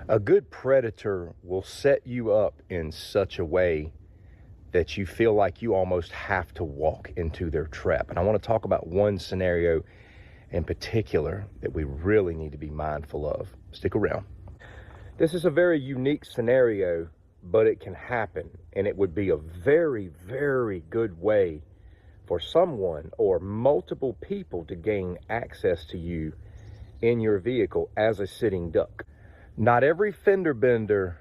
A good predator will set you up in such a way that you feel like you almost have to walk into their trap. And I want to talk about one scenario in particular that we really need to be mindful of. Stick around. This is a very unique scenario, but it can happen, and it would be a very, very good way for someone or multiple people to gain access to you in your vehicle as a sitting duck. Not every fender bender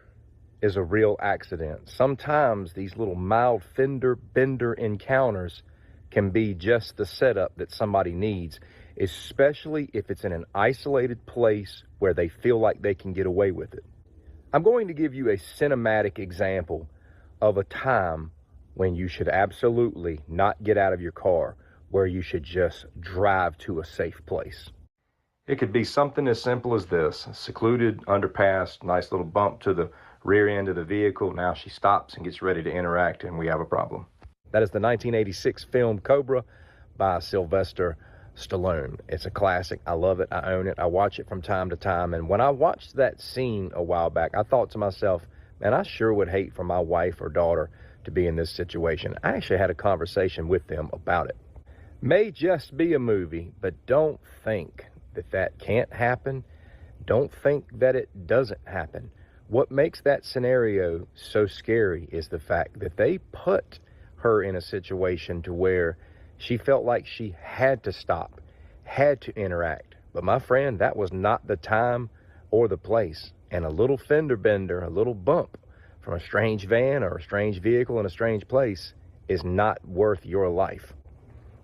is a real accident. Sometimes these little mild fender bender encounters can be just the setup that somebody needs, especially if it's in an isolated place where they feel like they can get away with it. I'm going to give you a cinematic example of a time when you should absolutely not get out of your car, where you should just drive to a safe place. It could be something as simple as this: a secluded underpass, nice little bump to the rear end of the vehicle. Now she stops and gets ready to interact, and we have a problem. That is the 1986 film Cobra by Sylvester Stallone. It's a classic. I love it. I own it. I watch it from time to time. And when I watched that scene a while back, I thought to myself, man, I sure would hate for my wife or daughter to be in this situation. I actually had a conversation with them about it. May just be a movie, but don't think that can't happen. Don't think that it doesn't happen. What makes that scenario so scary is the fact that they put her in a situation to where she felt like she had to stop, had to interact. But my friend, that was not the time or the place. And a little fender bender, a little bump from a strange van or a strange vehicle in a strange place is not worth your life.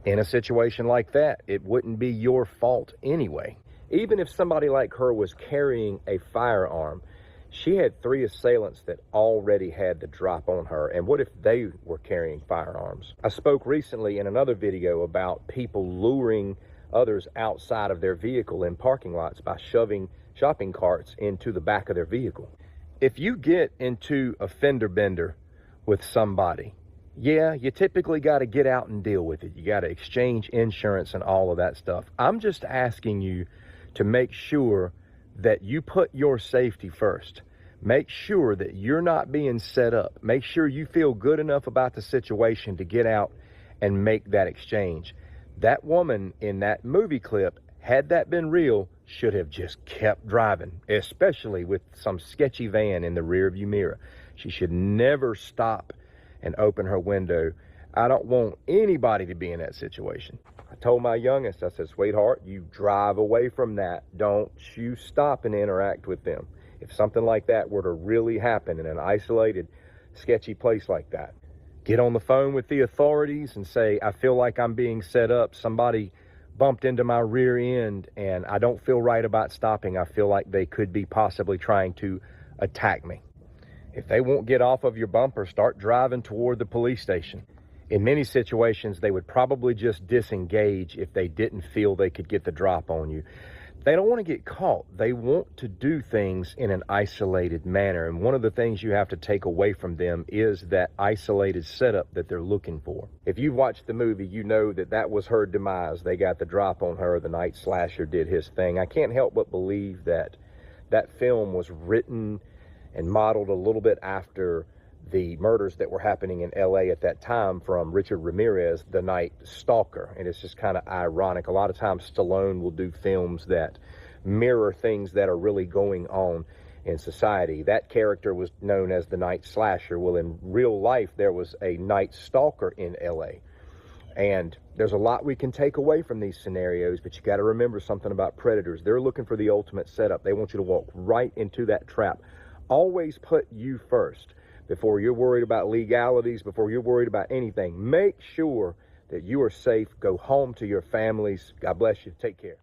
In a situation like that, it wouldn't be your fault anyway. Even if somebody like her was carrying a firearm, she had 3 assailants that already had the drop on her. And what if they were carrying firearms? I spoke recently in another video about people luring others outside of their vehicle in parking lots by shoving shopping carts into the back of their vehicle. If you get into a fender bender with somebody, yeah, you typically got to get out and deal with it. You got to exchange insurance and all of that stuff. I'm just asking you to make sure that you put your safety first. Make sure that you're not being set up. Make sure you feel good enough about the situation to get out and make that exchange. That woman in that movie clip, had that been real, should have just kept driving, especially with some sketchy van in the rearview mirror. She should never stop and open her window. I don't want anybody to be in that situation. I told my youngest, I said, sweetheart, you drive away from that. Don't you stop and interact with them. If something like that were to really happen in an isolated, sketchy place like that, get on the phone with the authorities and say, I feel like I'm being set up. Somebody bumped into my rear end and I don't feel right about stopping. I feel like they could be possibly trying to attack me. If they won't get off of your bumper, start driving toward the police station. In many situations, they would probably just disengage if they didn't feel they could get the drop on you. They don't want to get caught. They want to do things in an isolated manner. And one of the things you have to take away from them is that isolated setup that they're looking for. If you've watched the movie, you know that that was her demise. They got the drop on her. The night slasher did his thing. I can't help but believe that that film was written and modeled a little bit after the murders that were happening in LA at that time from Richard Ramirez, the Night Stalker. And it's just kind of ironic. A lot of times Stallone will do films that mirror things that are really going on in society. That character was known as the Night Slasher. Well, in real life, there was a Night Stalker in LA. And there's a lot we can take away from these scenarios, but you got to remember something about predators. They're looking for the ultimate setup. They want you to walk right into that trap. Always put you first. Before you're worried about legalities, before you're worried about anything, make sure that you are safe. Go home to your families. God bless you. Take care.